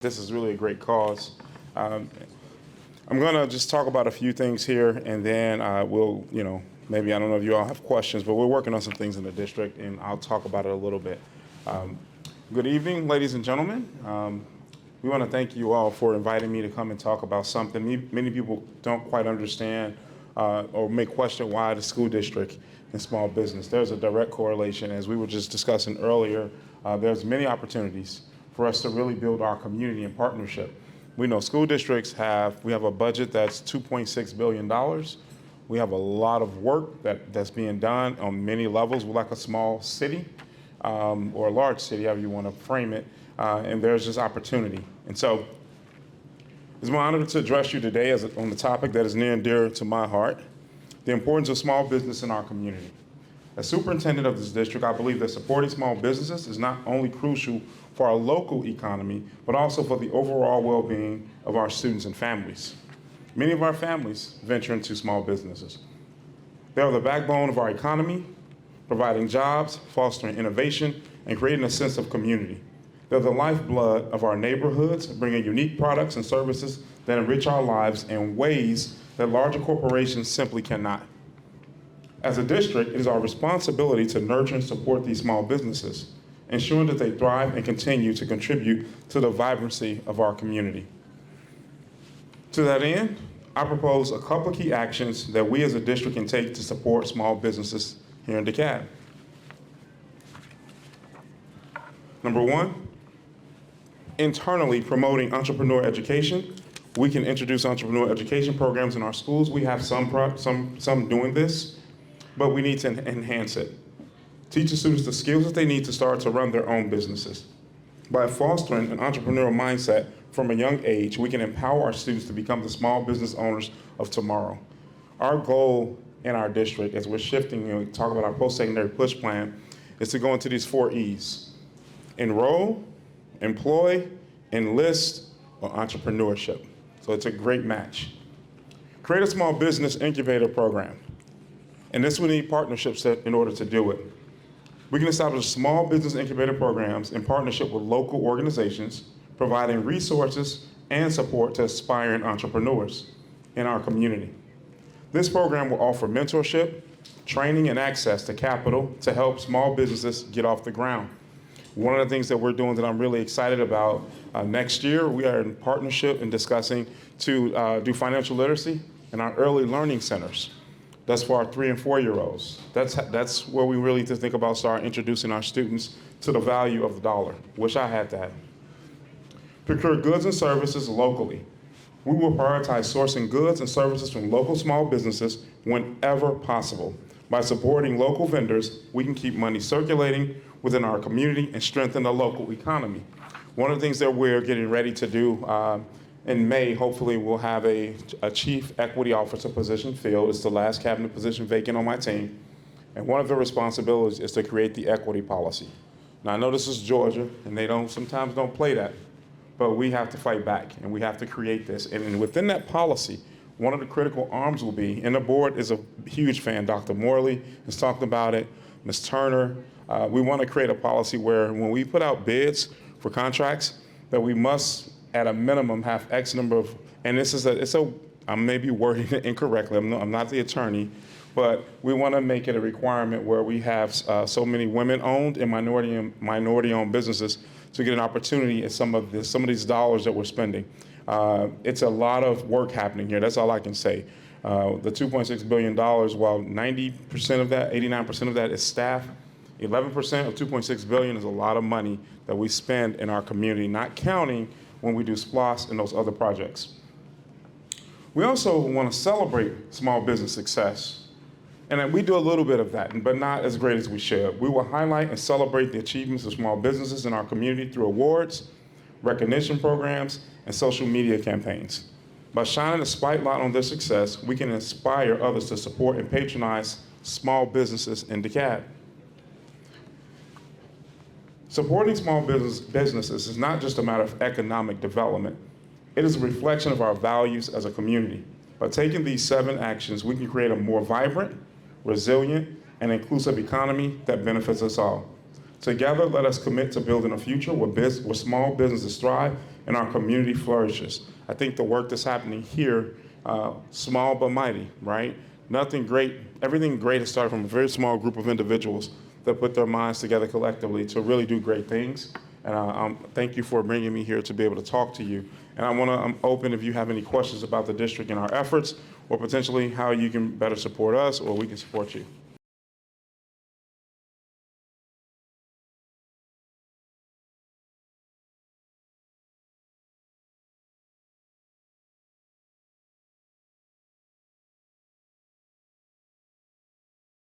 This is really a great cause. I'm going to just talk about a few things here, and then we'll, maybe I don't know if you all have questions, but we're working on some things in the district, and I'll talk about it a little bit. Good evening, ladies and gentlemen. We want to thank you all for inviting me to come and talk about something many people don't quite understand or may question why the school district and small business. There's a direct correlation. As we were just discussing earlier, there's many opportunities for us to really build our community in partnership. We know school districts we have a budget that's $2.6 billion. We have a lot of work that's being done on many levels. We're like a small city or a large city, however you want to frame it, and there's just opportunity. And so it's my honor to address you today on the topic that is near and dear to my heart, the importance of small business in our community. As superintendent of this district, I believe that supporting small businesses is not only crucial for our local economy, but also for the overall well-being of our students and families. Many of our families venture into small businesses. They are the backbone of our economy, providing jobs, fostering innovation, and creating a sense of community. They're the lifeblood of our neighborhoods, bringing unique products and services that enrich our lives in ways that larger corporations simply cannot. As a district, it is our responsibility to nurture and support these small businesses, ensuring that they thrive and continue to contribute to the vibrancy of our community. To that end, I propose a couple of key actions that we as a district can take to support small businesses here in DeKalb. Number one, internally promoting entrepreneur education. We can introduce entrepreneur education programs in our schools. We have some doing this, but we need to enhance it. Teach the students the skills that they need to start to run their own businesses. By fostering an entrepreneurial mindset from a young age, we can empower our students to become the small business owners of tomorrow. Our goal in our district, as we're shifting and we talk about our post-secondary push plan, is to go into these 4 E's: enroll, employ, enlist, or entrepreneurship. So it's a great match. Create a small business incubator program. And this will need partnerships in order to do it. We can establish small business incubator programs in partnership with local organizations, providing resources and support to aspiring entrepreneurs in our community. This program will offer mentorship, training, and access to capital to help small businesses get off the ground. One of the things that we're doing that I'm really excited about next year, we are in partnership and discussing to do financial literacy in our early learning centers. That's for our 3 and 4-year-olds. That's where we really need to think about start introducing our students to the value of the dollar. Wish I had that. Procure goods and services locally. We will prioritize sourcing goods and services from local small businesses whenever possible. By supporting local vendors, we can keep money circulating within our community and strengthen the local economy. One of the things that we're getting ready to do in May, hopefully we'll have a chief equity officer position filled. It's the last cabinet position vacant on my team. And one of the responsibilities is to create the equity policy. Now I know this is Georgia, and they sometimes don't play that, but we have to fight back, and we have to create this. And within that policy, one of the critical arms will be, and the board is a huge fan, Dr. Morley has talked about it, Ms. Turner. We want to create a policy where when we put out bids for contracts, that we must at a minimum have X number of, and I may be wording it incorrectly, I'm not the attorney, but we want to make it a requirement where we have so many women-owned and minority-owned businesses to get an opportunity at some of these dollars that we're spending. It's a lot of work happening here, that's all I can say. The $2.6 billion, while 90% of that, 89% of that is staff, 11% of $2.6 billion is a lot of money that we spend in our community, not counting when we do SPLOS and those other projects. We also want to celebrate small business success. And we do a little bit of that, but not as great as we should. We will highlight and celebrate the achievements of small businesses in our community through awards, recognition programs, and social media campaigns. By shining a spotlight on their success, we can inspire others to support and patronize small businesses in DeKalb. Supporting small businesses is not just a matter of economic development. It is a reflection of our values as a community. By taking these 7 actions, we can create a more vibrant, resilient, and inclusive economy that benefits us all. Together, let us commit to building a future where small businesses thrive and our community flourishes. I think the work that's happening here, small but mighty, right? Nothing great, everything great has started from a very small group of individuals that put their minds together collectively to really do great things. And thank you for bringing me here to be able to talk to you. And I'm open if you have any questions about the district and our efforts, or potentially how you can better support us or we can support you.